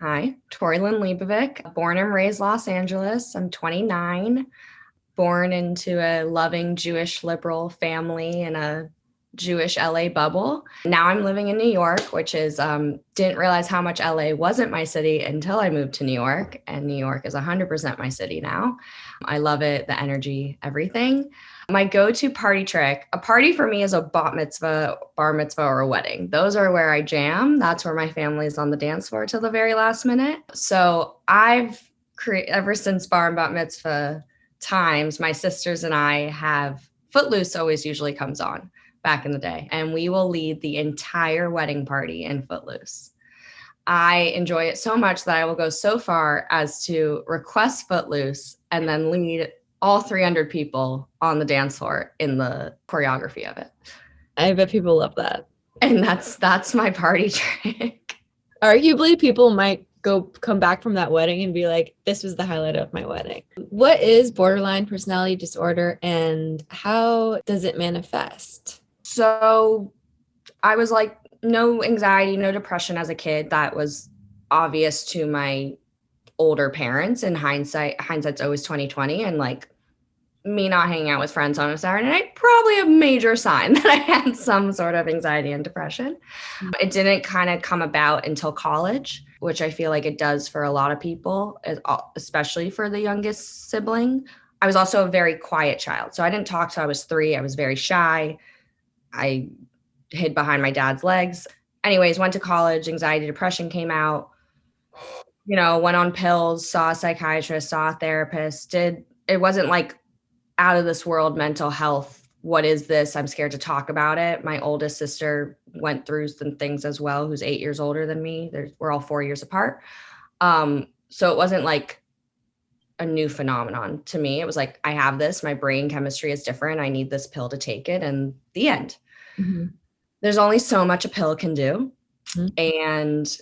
Hi, Tori Lynn Leibovic, born and raised Los Angeles. I'm 29, born into a loving Jewish liberal family in a Jewish LA bubble. Now I'm living in New York, which is, didn't realize how much LA wasn't my city until I moved to New York. And New York is 100% my city now. I love it, the energy, everything. My go-to party trick, a party for me is a bat mitzvah, bar mitzvah, or a wedding. Those are where I jam. That's where my family's on the dance floor till the very last minute. So ever since bar and bat mitzvah times, my sisters and I have Footloose always usually comes on back in the day, and we will lead the entire wedding party in Footloose. I enjoy it so much that I will go so far as to request Footloose and then lead all 300 people on the dance floor in the choreography of it. I bet people love that. And that's my party trick. Arguably, people might come back from that wedding and be like, this was the highlight of my wedding. What is borderline personality disorder and how does it manifest? So I was like, no anxiety, no depression as a kid. That was obvious to my older parents. In hindsight's always 2020. And like me not hanging out with friends on a Saturday night, probably a major sign that I had some sort of anxiety and depression. It didn't kind of come about until college, which I feel like it does for a lot of people, especially for the youngest sibling. I was also a very quiet child. So I didn't talk till I was 3. I was very shy. I hid behind my dad's legs. Anyways, went to college, anxiety, depression came out, went on pills, saw a psychiatrist, saw a therapist, it wasn't like out of this world mental health. What is this? I'm scared to talk about it. My oldest sister went through some things as well, who's 8 years older than me. We're all 4 years apart. So it wasn't like a new phenomenon to me. It was like, I have this, my brain chemistry is different. I need this pill to take it, and the end. Mm-hmm. There's only so much a pill can do. Mm-hmm. And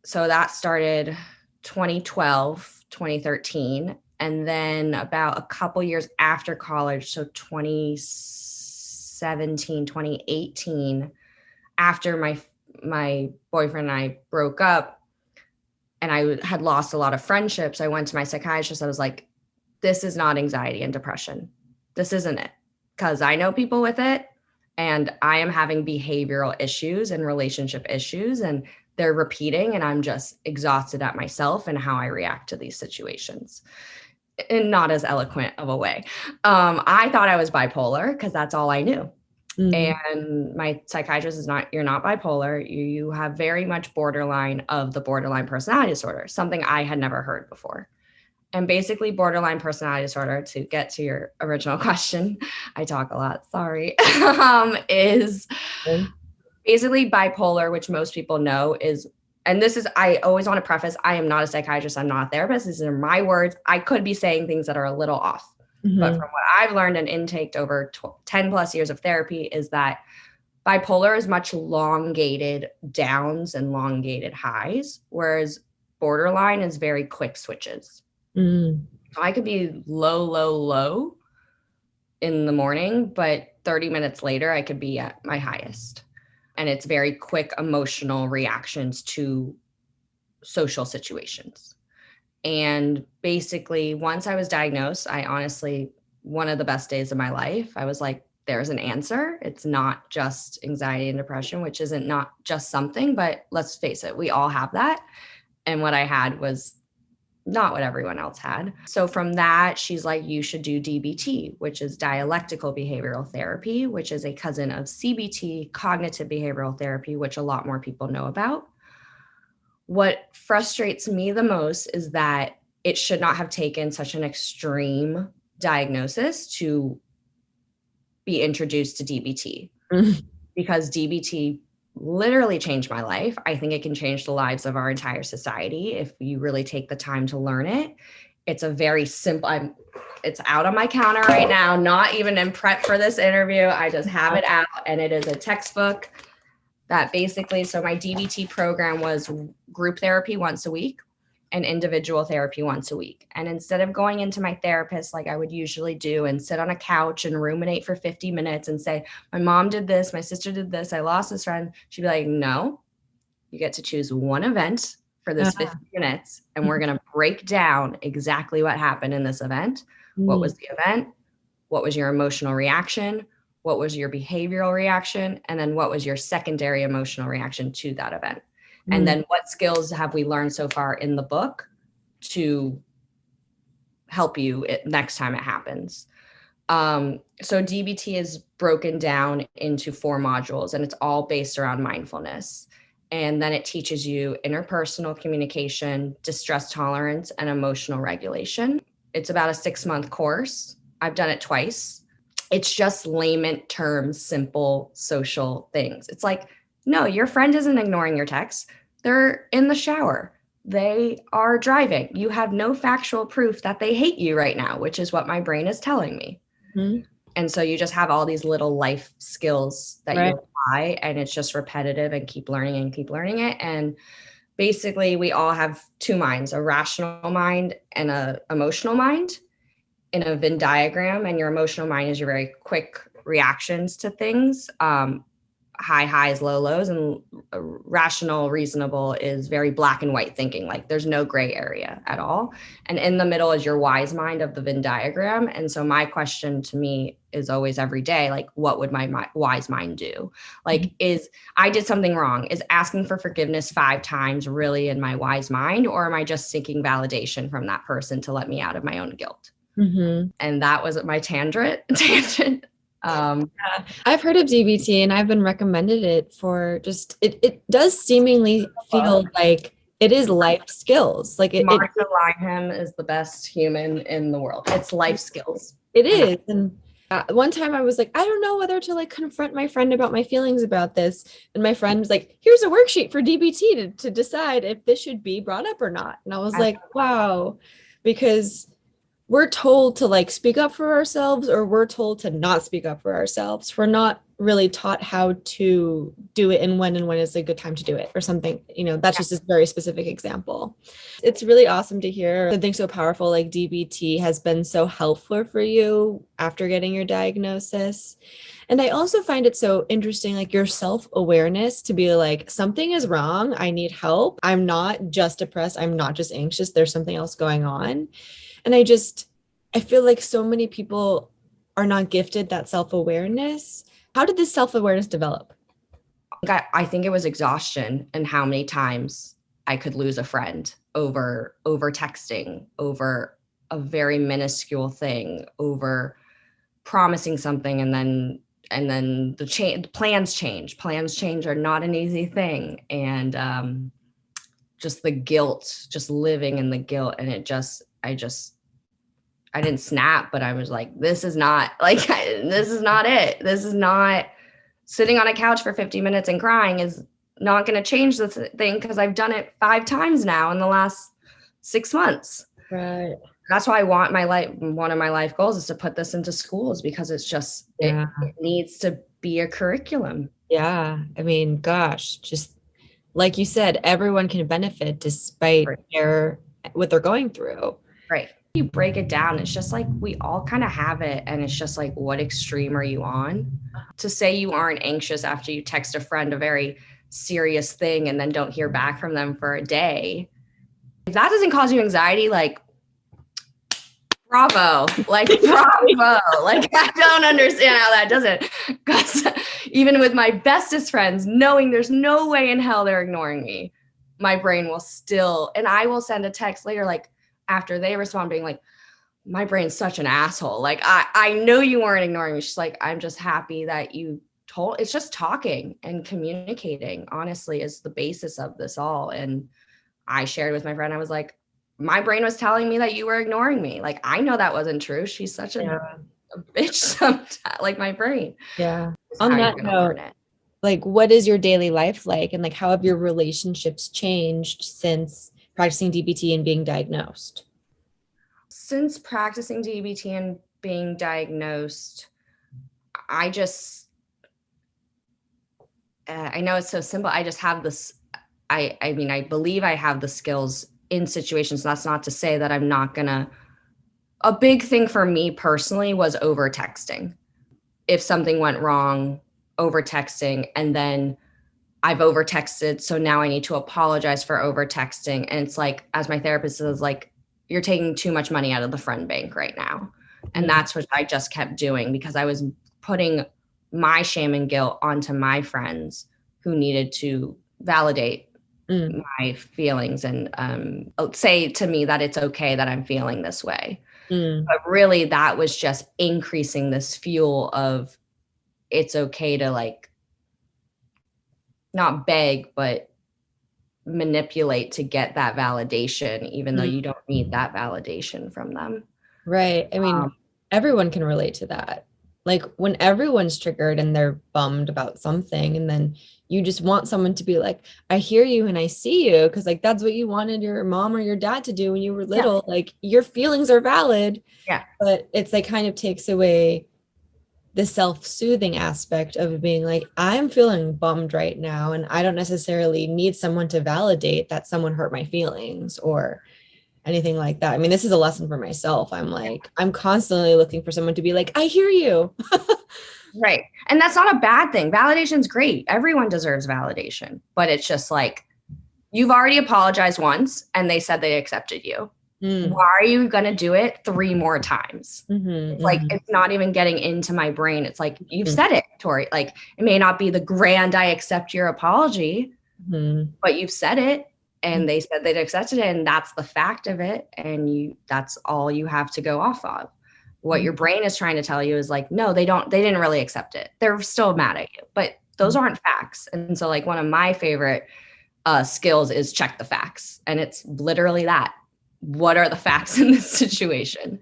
so that started 2012, 2013. And then about a couple years after college, so 2017, 2018, after my boyfriend and I broke up and I had lost a lot of friendships, I went to my psychiatrist. I was like, this is not anxiety and depression. This isn't it. Because I know people with it, and I am having behavioral issues and relationship issues, and they're repeating, and I'm just exhausted at myself and how I react to these situations. In not as eloquent of a way. I thought I was bipolar because that's all I knew. Mm-hmm. And my psychiatrist is you're not bipolar. You have very much borderline of the borderline personality disorder, something I had never heard before. And basically borderline personality disorder, to get to your original question, I talk a lot, sorry, is basically bipolar, which most people know is, and this is, I always want to preface, I am not a psychiatrist. I'm not a therapist. These are my words. I could be saying things that are a little off. Mm-hmm. But from what I've learned and intaked over 10 plus years of therapy is that bipolar is much elongated downs and elongated highs, whereas borderline is very quick switches. Mm. So I could be low in the morning, but 30 minutes later, I could be at my highest. And it's very quick emotional reactions to social situations. And basically, once I was diagnosed, I honestly, one of the best days of my life, I was like, there's an answer. It's not just anxiety and depression, which isn't not just something, but let's face it, we all have that. And what I had was not what everyone else had. So from that, she's like, you should do DBT, which is Dialectical Behavioral Therapy, which is a cousin of CBT, Cognitive Behavioral Therapy, which a lot more people know about. What frustrates me the most is that it should not have taken such an extreme diagnosis to be introduced to DBT, because DBT literally changed my life. I think it can change the lives of our entire society if you really take the time to learn it. It's a very simple, it's out on my counter right now, not even in prep for this interview. I just have it out, and it is a textbook that basically, so my DBT program was group therapy once a week and individual therapy once a week. And instead of going into my therapist like I would usually do and sit on a couch and ruminate for 50 minutes and say, my mom did this, my sister did this, I lost this friend, she'd be like, no, you get to choose one event for this 50 minutes, and we're going to break down exactly what happened in this event. What was the event? What was your emotional reaction? What was your behavioral reaction? And then what was your secondary emotional reaction to that event? And then what skills have we learned so far in the book to help you next time it happens? So DBT is broken down into 4 modules, and it's all based around mindfulness. And then it teaches you interpersonal communication, distress tolerance, and emotional regulation. It's about a 6-month course. I've done it twice. It's just layman terms, simple social things. It's like, no, your friend isn't ignoring your text. They're in the shower. They are driving. You have no factual proof that they hate you right now, which is what my brain is telling me. And so you just have all these little life skills that you apply, and it's just repetitive, and keep learning it. And basically we all have 2 minds, a rational mind and a emotional mind in a Venn diagram. And your emotional mind is your very quick reactions to things. High highs, low lows, and rational, reasonable is very black and white thinking. Like there's no gray area at all. And in the middle is your wise mind of the Venn diagram. And so my question to me is always every day, like, what would my wise mind do? Like, is I did something wrong? Is asking for forgiveness 5 times really in my wise mind? Or am I just seeking validation from that person to let me out of my own guilt? And that was my tangent. I've heard of DBT and I've been recommended it for just it does seemingly feel like it is life skills. Like Martha Lynham is the best human in the world. It's life skills. It is. And one time I was like, I don't know whether to like confront my friend about my feelings about this. And my friend was like, here's a worksheet for DBT to decide if this should be brought up or not. And I was like, wow, because we're told to like speak up for ourselves, or we're told to not speak up for ourselves. We're not really taught how to do it and when is a good time to do it or something. That's just a very specific example. It's really awesome to hear something so powerful like DBT has been so helpful for you after getting your diagnosis. And I also find it so interesting, like your self-awareness to be like, something is wrong. I need help. I'm not just depressed. I'm not just anxious. There's something else going on. And I feel like so many people are not gifted that self-awareness. How did this self-awareness develop? I think it was exhaustion, and how many times I could lose a friend over texting, over a very minuscule thing, over promising something, and then the plans change. Plans change are not an easy thing. And just the guilt, just living in the guilt. And I didn't snap, but I was like, this is not it. This is not sitting on a couch for 50 minutes and crying is not going to change the thing, because I've done it 5 times now in the last 6 months. Right. That's why one of my life goals is to put this into schools, because it's just, it needs to be a curriculum. Yeah. I mean, gosh, just like you said, everyone can benefit despite what they're going through. Right. You break it down, it's just like we all kind of have it, and it's just like, what extreme are you on? To say you aren't anxious after you text a friend a very serious thing and then don't hear back from them for a day, if that doesn't cause you anxiety, like, bravo, like I don't understand how that doesn't. Because even with my bestest friends, knowing there's no way in hell they're ignoring me, my brain will still, and I will send a text later, like, after they respond, being like, my brain's such an asshole. Like, I know you weren't ignoring me. She's like, I'm just happy that you told. It's just talking and communicating, honestly, is the basis of this all. And I shared with my friend, I was like, my brain was telling me that you were ignoring me. Like, I know that wasn't true. She's such a bitch sometimes, like my brain. Yeah. On that note, like, what is your daily life like? And like, how have your relationships changed since practicing DBT and being diagnosed? Since practicing DBT and being diagnosed, I know it's so simple. I just have this, I mean, I believe I have the skills in situations. That's not to say that I'm not gonna. A big thing for me personally was over texting. If something went wrong, over texting, and then I've over texted, so now I need to apologize for over texting. And it's like, as my therapist is like, you're taking too much money out of the friend bank right now. And that's what I just kept doing, because I was putting my shame and guilt onto my friends who needed to validate my feelings and say to me that it's okay that I'm feeling this way. But really, that was just increasing this fuel of, it's okay to like not beg, but manipulate to get that validation, even though you don't need that validation from them. Right. I mean, everyone can relate to that. Like when everyone's triggered and they're bummed about something, and then you just want someone to be like, I hear you and I see you, because like that's what you wanted your mom or your dad to do when you were little. Yeah. Like your feelings are valid. Yeah. But it's like kind of takes away the self-soothing aspect of being like, I'm feeling bummed right now, and I don't necessarily need someone to validate that someone hurt my feelings or anything like that. I mean, this is a lesson for myself. I'm like, I'm constantly looking for someone to be like, I hear you. Right. And that's not a bad thing. Validation's great. Everyone deserves validation, but it's just like, you've already apologized once and they said they accepted you. Why are you going to do it 3 more times? It's like, it's not even getting into my brain. It's like, you've said it, Tori. Like, it may not be the grand, I accept your apology, but you've said it. And they said they'd accepted it, and that's the fact of it. And that's all you have to go off of. What your brain is trying to tell you is like, no, they didn't really accept it. They're still mad at you, but those aren't facts. And so like one of my favorite skills is check the facts. And it's literally that. What are the facts in this situation?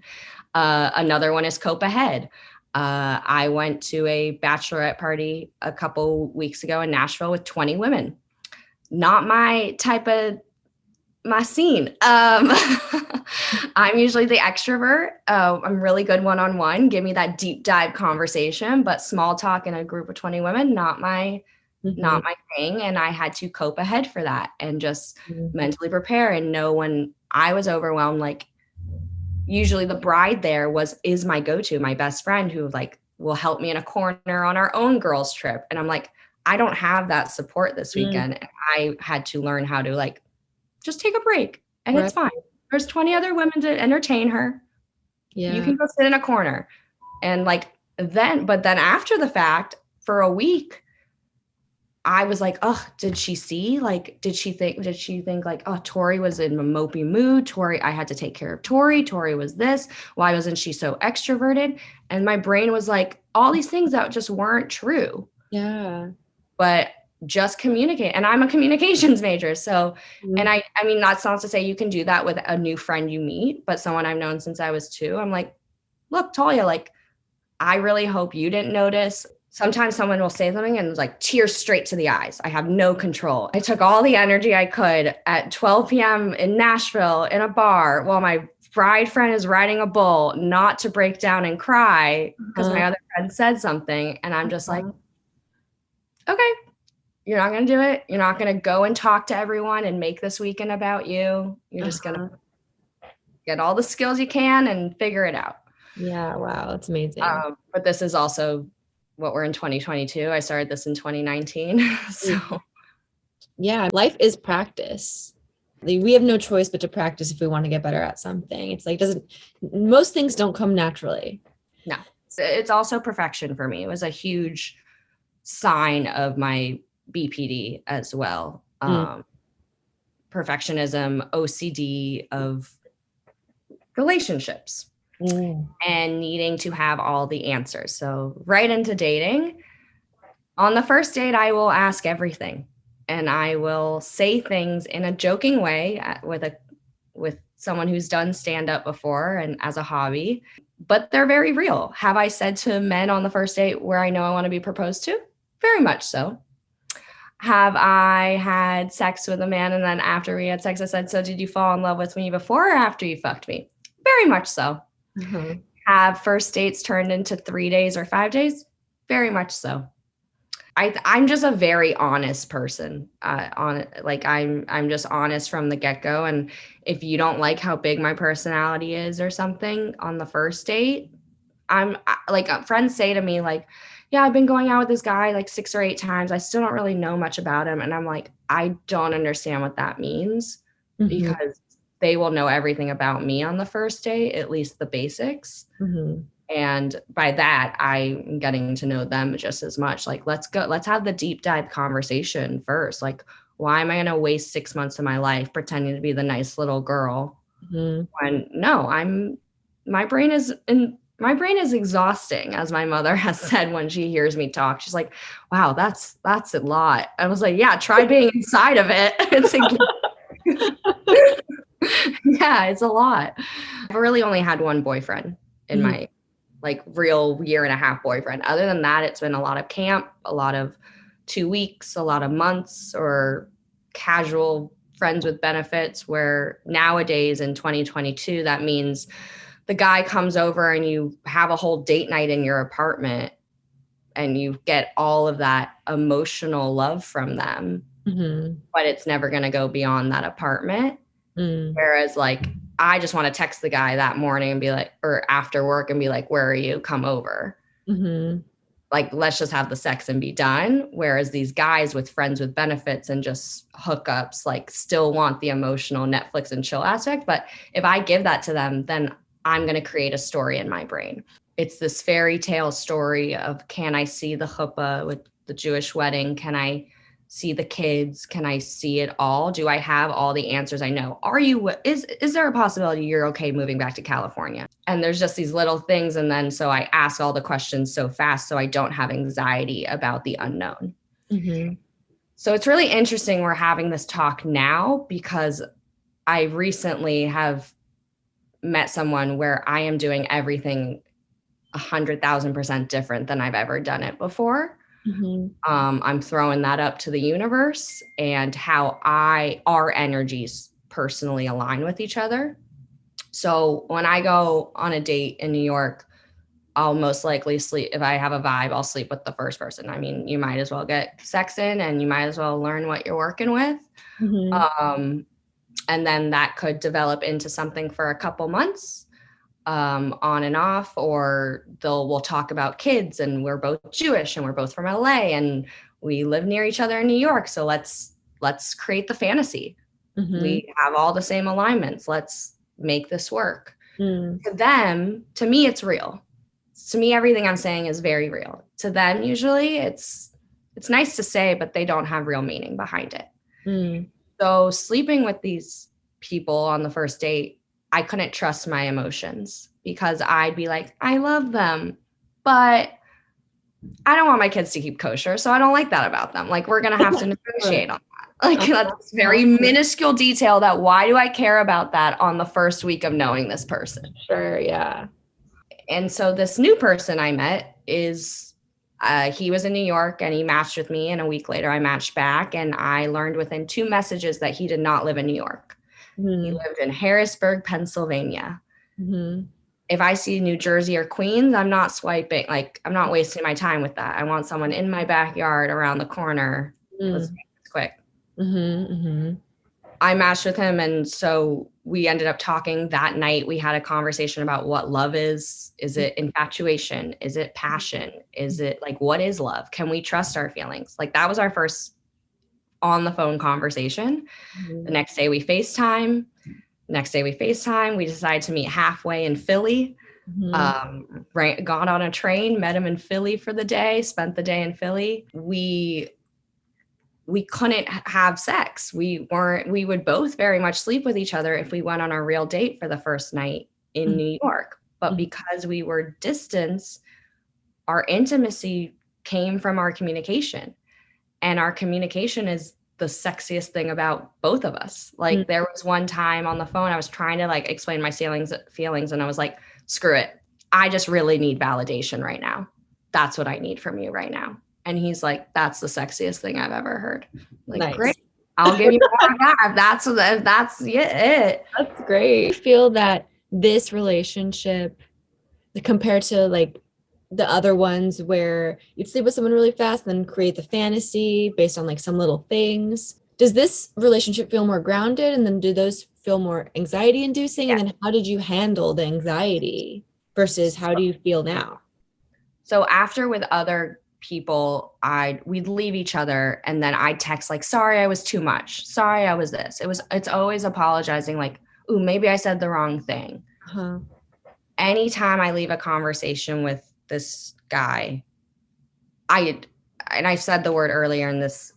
Another one is cope ahead. I went to a bachelorette party a couple weeks ago in Nashville with 20 women. Not my type of my scene. I'm usually the extrovert. I'm really good one-on-one. Give me that deep dive conversation, but small talk in a group of 20 women, not my thing. And I had to cope ahead for that and just mentally prepare and know when I was overwhelmed. Like usually the bride there is my go-to, my best friend who like will help me in a corner on our own girls trip. And I'm like, I don't have that support this weekend. And I had to learn how to like, just take a break and it's fine. There's 20 other women to entertain her. Yeah. You can go sit in a corner. And like, but then after the fact, for a week, I was like, oh, did she see? Like, did she think like, oh, Tori was in a mopey mood. Tori, I had to take care of Tori. Tori was this. Why wasn't she so extroverted? And my brain was like, all these things that just weren't true. Yeah. But just communicate. And I'm a communications major. So, and I mean, that's not to say you can do that with a new friend you meet, but someone I've known since I was 2, I'm like, look, Talia, like, I really hope you didn't notice. Sometimes someone will say something and it's like tears straight to the eyes. I have no control. I took all the energy I could at 12 p.m. in Nashville in a bar while my bride friend is riding a bull, not to break down and cry because my other friend said something. And I'm just like, okay, you're not going to do it. You're not going to go and talk to everyone and make this weekend about you. You're just going to get all the skills you can and figure it out. Yeah. Wow. That's amazing. But this is also what we're in 2022. I started this in 2019. So yeah, life is practice. We have no choice but to practice if we want to get better at something. It's like, most things don't come naturally. No, it's also perfection for me. It was a huge sign of my BPD as well. Perfectionism, OCD of relationships and needing to have all the answers. So right into dating. On the first date, I will ask everything and I will say things in a joking way with someone who's done stand-up before and as a hobby, but they're very real. Have I said to men on the first date where I know I want to be proposed to? Very much so. Have I had sex with a man and then after we had sex, I said, so did you fall in love with me before or after you fucked me? Very much so. Have first dates turned into 3 days or 5 days? Very much so. I'm just a very honest person. I'm just honest from the get-go. And if you don't like how big my personality is or something on the first date, I'm like, friends say to me like, yeah, I've been going out with this guy like 6 or 8 times. I still don't really know much about him. And I'm like, I don't understand what that means, Mm-hmm. because they will know everything about me on the first day, at least the basics. Mm-hmm. And by that, I'm getting to know them just as much. Like, let's have the deep dive conversation first. Like, why am I going to waste 6 months of my life pretending to be the nice little girl Mm-hmm. when no, my brain is exhausting, as my mother has said when she hears me talk. She's like, wow, that's a lot. I was like, yeah, try being inside of it. It's yeah, it's a lot. I've really only had one boyfriend in Mm-hmm. my like real year and a half boyfriend. Other than that, it's been a lot of camp, a lot of 2 weeks, a lot of months, or casual friends with benefits, where nowadays in 2022, that means the guy comes over and you have a whole date night in your apartment and you get all of that emotional love from them, Mm-hmm. but it's never going to go beyond that apartment. Mm-hmm. Whereas like, I just want to text the guy that morning and be like, or after work and be like, where are you? Come over. Mm-hmm. Like, let's just have the sex and be done. Whereas these guys with friends with benefits and just hookups, like, still want the emotional Netflix and chill aspect. But if I give that to them, then I'm going to create a story in my brain. It's this fairy tale story of, can I see the chuppah with the Jewish wedding? Can I see the kids? Can I see it all? Do I have all the answers I know? Is there a possibility you're okay moving back to California? And there's just these little things. And then so I ask all the questions so fast so I don't have anxiety about the unknown. Mm-hmm. So it's really interesting we're having this talk now, because I recently have met someone where I am doing everything 100,000% different than I've ever done it before. Mm-hmm. I'm throwing that up to the universe and how our energies personally align with each other. So when I go on a date in New York, I'll most likely sleep. If I have a vibe, I'll sleep with the first person. I mean, you might as well get sex in and you might as well learn what you're working with. Mm-hmm. And then that could develop into something for a couple months, on and off, or we'll talk about kids, and we're both Jewish and we're both from LA and we live near each other in New York. So let's create the fantasy. Mm-hmm. We have all the same alignments. Let's make this work. Mm. To them, to me, it's real. To me, everything I'm saying is very real. To them, usually it's nice to say, but they don't have real meaning behind it. Mm. So sleeping with these people on the first date, I couldn't trust my emotions, because I'd be like, I love them, but I don't want my kids to keep kosher. So I don't like that about them. Like, we're going to have to negotiate on that. Like, that's very minuscule detail that why do I care about that on the first week of knowing this person? Sure. Yeah. And so this new person I met he was in New York and he matched with me. And a week later I matched back, and I learned within 2 messages that he did not live in New York. Mm-hmm. He lived in Harrisburg, Pennsylvania. Mm-hmm. If I see New Jersey or Queens, I'm not swiping. Like, I'm not wasting my time with that. I want someone in my backyard around the corner. Let's make this quick. Mm-hmm. Mm-hmm. I matched with him. And so we ended up talking that night. We had a conversation about what love is. Is it infatuation? Is it passion? Is it like, what is love? Can we trust our feelings? Like, that was our first on the phone conversation. Mm-hmm. The next day we FaceTime. We decided to meet halfway in Philly. Mm-hmm. Got on a train, met him in Philly for the day, spent the day in Philly. We couldn't have sex. We would both very much sleep with each other if we went on a real date for the first night in New York. But because we were distance, our intimacy came from our communication. And our communication is the sexiest thing about both of us. Like, there was one time on the phone, I was trying to like explain my feelings, and I was like, screw it. I just really need validation right now. That's what I need from you right now. And he's like, that's the sexiest thing I've ever heard. Like, nice. Great. I'll give you more of that. That's it. That's great. I feel that this relationship, compared to like the other ones where you'd sleep with someone really fast, then create the fantasy based on like some little things. Does this relationship feel more grounded? And then do those feel more anxiety inducing? Yeah. And then how did you handle the anxiety versus how do you feel now? So after with other people, we'd leave each other, and then I'd text like, sorry, I was too much. Sorry, I was this. It's always apologizing, like, ooh, maybe I said the wrong thing. Uh-huh. Anytime I leave a conversation with this guy, I've said the word earlier in this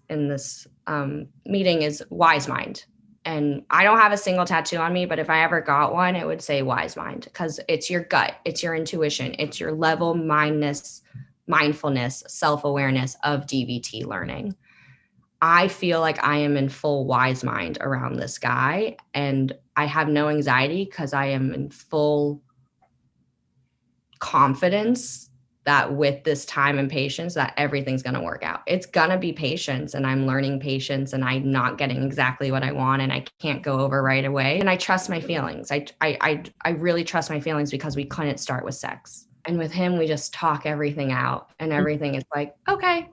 meeting, is wise mind. And I don't have a single tattoo on me, but if I ever got one, it would say wise mind, because it's your gut, it's your intuition, it's your level mindfulness, self-awareness of DBT learning. I feel like I am in full wise mind around this guy, and I have no anxiety because I am in full confidence that with this time and patience, that everything's going to work out. It's going to be patience, and I'm learning patience, and I'm not getting exactly what I want, and I can't go over right away. And I trust my feelings. I really trust my feelings, because we couldn't start with sex. And with him, we just talk everything out, and everything is like, okay,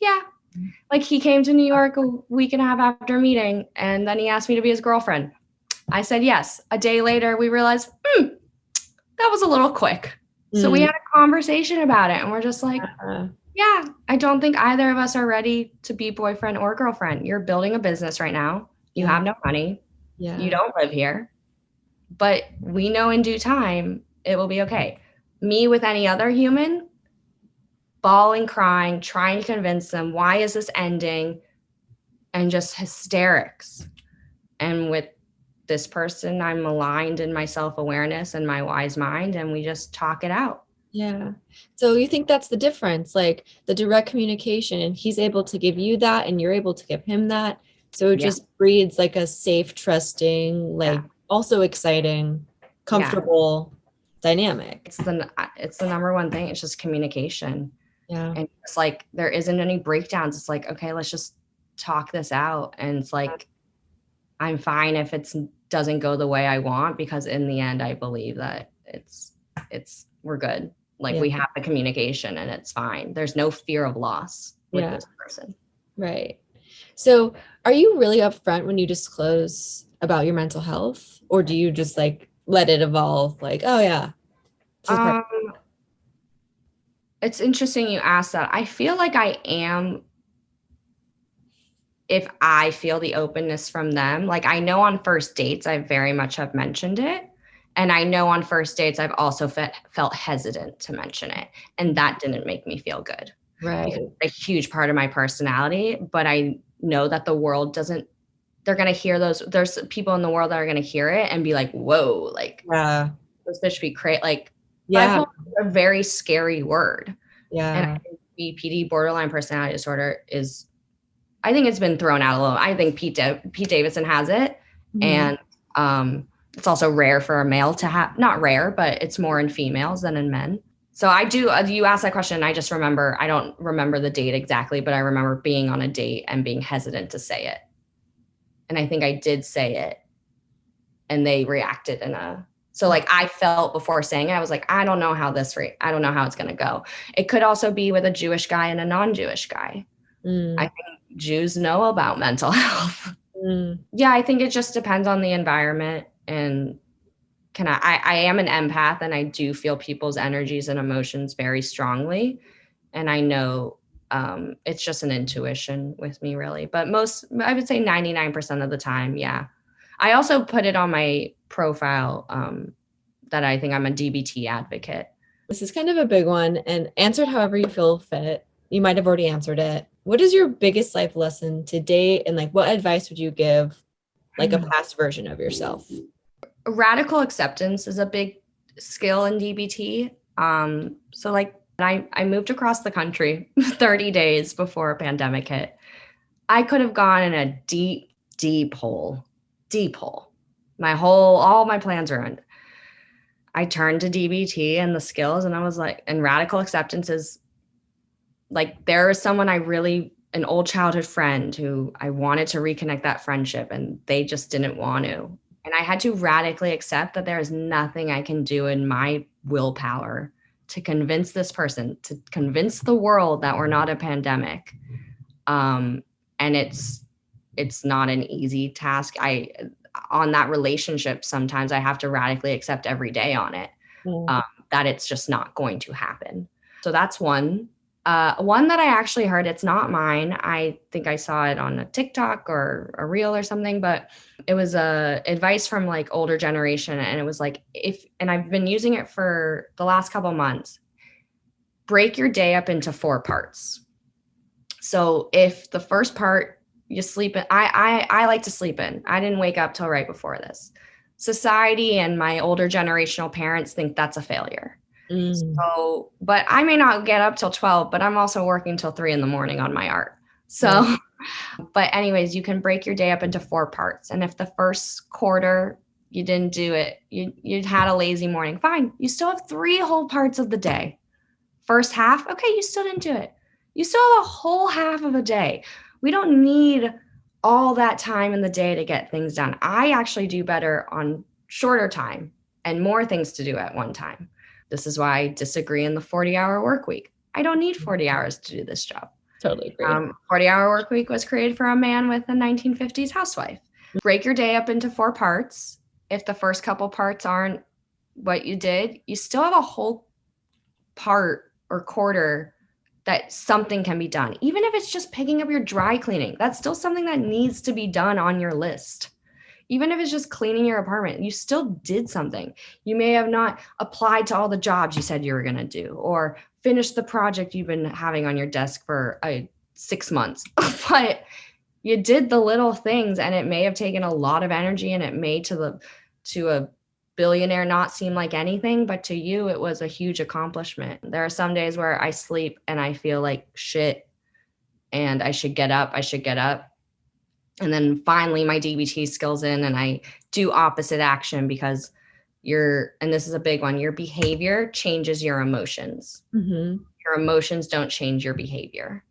yeah. Like, he came to New York a week and a half after a meeting, and then he asked me to be his girlfriend. I said yes. A day later, we realized, that was a little quick. So we had a conversation about it, and we're just like, yeah, I don't think either of us are ready to be boyfriend or girlfriend. You're building a business right now. You have no money. Yeah. You don't live here. But we know in due time, it will be okay. Me with any other human, bawling, crying, trying to convince them, why is this ending? And just hysterics. And with this person, I'm aligned in my self-awareness and my wise mind, and we just talk it out. Yeah. So you think that's the difference, like the direct communication, and he's able to give you that and you're able to give him that. So it just breeds like a safe, trusting, like also exciting, comfortable dynamic. It's the number one thing. It's just communication. Yeah. And it's like, there isn't any breakdowns. It's like, okay, let's just talk this out. And it's like, I'm fine if it doesn't go the way I want, because in the end, I believe that we're good. Like, we have the communication and it's fine. There's no fear of loss with this person. Right. So are you really upfront when you disclose about your mental health, or do you just like let it evolve? Like, oh yeah. It's interesting you asked that. I feel like I am, if I feel the openness from them. Like, I know on first dates, I very much have mentioned it. And I know on first dates, I've also felt hesitant to mention it. And that didn't make me feel good. Right. Because it's a huge part of my personality. But I know that the world doesn't, they're going to hear those. There's people in the world that are going to hear it and be like, whoa, like, this bitch be crazy. Like, bipolar is a very scary word. Yeah. And I think BPD, borderline personality disorder, is, I think it's been thrown out a little. I think Pete Davidson has it. And it's also rare for a male to have, not rare, but it's more in females than in men. So I do, you asked that question, I just remember, I don't remember the date exactly, but I remember being on a date and being hesitant to say it. And I think I did say it, and they reacted so like, I felt before saying it, I was like, I don't know how I don't know how it's going to go. It could also be with a Jewish guy and a non-Jewish guy. I think Jews know about mental health. Yeah, I think it just depends on the environment. And I am an empath, and I do feel people's energies and emotions very strongly. And I know it's just an intuition with me, really. But I would say 99% of the time, yeah. I also put it on my profile that I think I'm a DBT advocate. This is kind of a big one, and answer it however you feel fit. You might have already answered it. What is your biggest life lesson to date? And like, what advice would you give like a past version of yourself? Radical acceptance is a big skill in DBT. So like, I moved across the country 30 days before a pandemic hit. I could have gone in a deep hole. All my plans ruined. I turned to DBT and the skills, and I was like, and radical acceptance is like, there is someone an old childhood friend who I wanted to reconnect that friendship, and they just didn't want to. And I had to radically accept that there is nothing I can do in my willpower to convince this person, to convince the world that we're not a pandemic. And it's not an easy task. On that relationship, sometimes I have to radically accept every day on it, that it's just not going to happen. So that's one. One that I actually heard, it's not mine. I think I saw it on a TikTok or a reel or something, but it was advice from like older generation. And it was like, and I've been using it for the last couple months, break your day up into 4 parts. So if the first part you sleep in, I like to sleep in. I didn't wake up till right before this. Society and my older generational parents think that's a failure. So, but I may not get up till 12, but I'm also working till 3 a.m. on my art. So, but anyways, you can break your day up into 4 parts. And if the first quarter you didn't do it, you had a lazy morning, fine. You still have 3 whole parts of the day. First half, okay, you still didn't do it. You still have a whole half of a day. We don't need all that time in the day to get things done. I actually do better on shorter time and more things to do at one time. This is why I disagree in the 40-hour work week. I don't need 40 hours to do this job. Totally agree. 40-hour work week was created for a man with a 1950s housewife. Break your day up into 4 parts. If the first couple parts aren't what you did, you still have a whole part or quarter that something can be done. Even if it's just picking up your dry cleaning, that's still something that needs to be done on your list. Even if it's just cleaning your apartment, you still did something. You may have not applied to all the jobs you said you were going to do, or finished the project you've been having on your desk for 6 months, but you did the little things, and it may have taken a lot of energy, and it may to a billionaire not seem like anything, but to you, it was a huge accomplishment. There are some days where I sleep and I feel like shit and I should get up. And then finally my DBT skills in and I do opposite action because and this is a big one, your behavior changes your emotions. Your emotions don't change your behavior.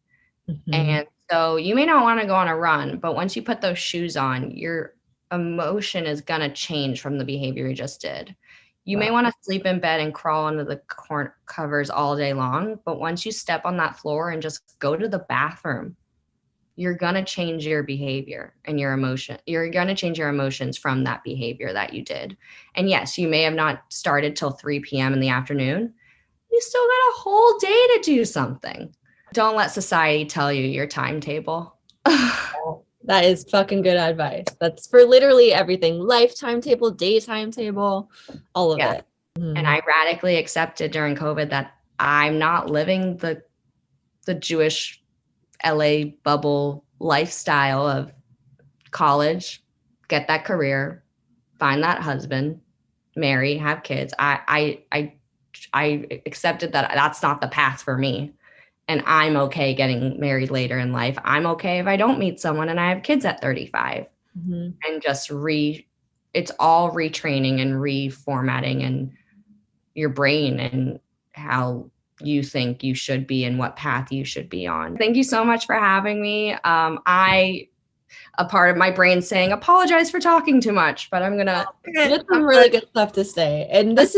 And so you may not want to go on a run, but once you put those shoes on, your emotion is going to change from the behavior you just did. You may want to sleep in bed and crawl under the covers all day long, but once you step on that floor and just go to the bathroom, you're going to change your behavior and your emotion. You're going to change your emotions from that behavior that you did. And yes, you may have not started till 3 p.m. in the afternoon. You still got a whole day to do something. Don't let society tell you your timetable. That is fucking good advice. That's for literally everything. Life timetable, day timetable, all of it. And I radically accepted during COVID that I'm not living the Jewish LA bubble lifestyle of college, get that career, find that husband, marry, have kids. I accepted that that's not the path for me. And I'm okay getting married later in life. I'm okay if I don't meet someone and I have kids at 35. And just it's all retraining and reformatting and your brain and how you think you should be and what path you should be on. Thank you so much for having me. A part of my brain saying, apologize for talking too much, but I'm gonna get some really good stuff to say. And this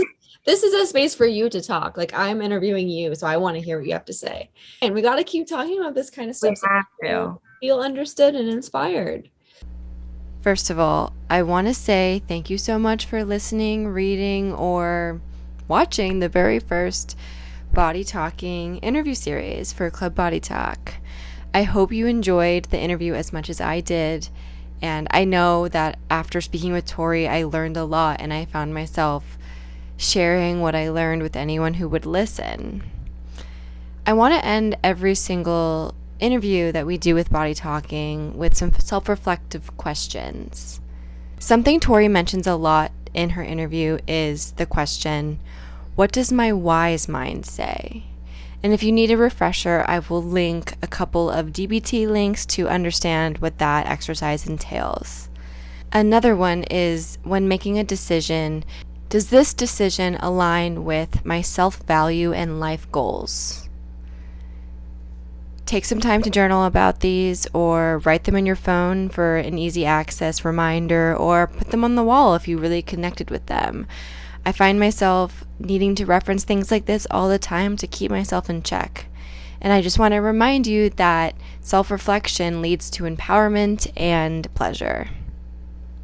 is a space for you to talk. Like, I'm interviewing you, so I want to hear what you have to say. And we got to keep talking about this kind of stuff. We have to feel understood and inspired. First of all, I want to say thank you so much for listening, reading, or watching the very first BodyTalking interview series for Club BodyTalk. I hope you enjoyed the interview as much as I did. And I know that after speaking with Tori, I learned a lot, and I found myself sharing what I learned with anyone who would listen. I want to end every single interview that we do with BodyTalking with some self-reflective questions. Something Tori mentions a lot in her interview is the question, what does my wise mind say? And if you need a refresher, I will link a couple of DBT links to understand what that exercise entails. Another one is, when making a decision, does this decision align with my self-value and life goals? Take some time to journal about these, or write them in your phone for an easy access reminder, or put them on the wall if you really connected with them. I find myself needing to reference things like this all the time to keep myself in check. And I just want to remind you that self-reflection leads to empowerment and pleasure.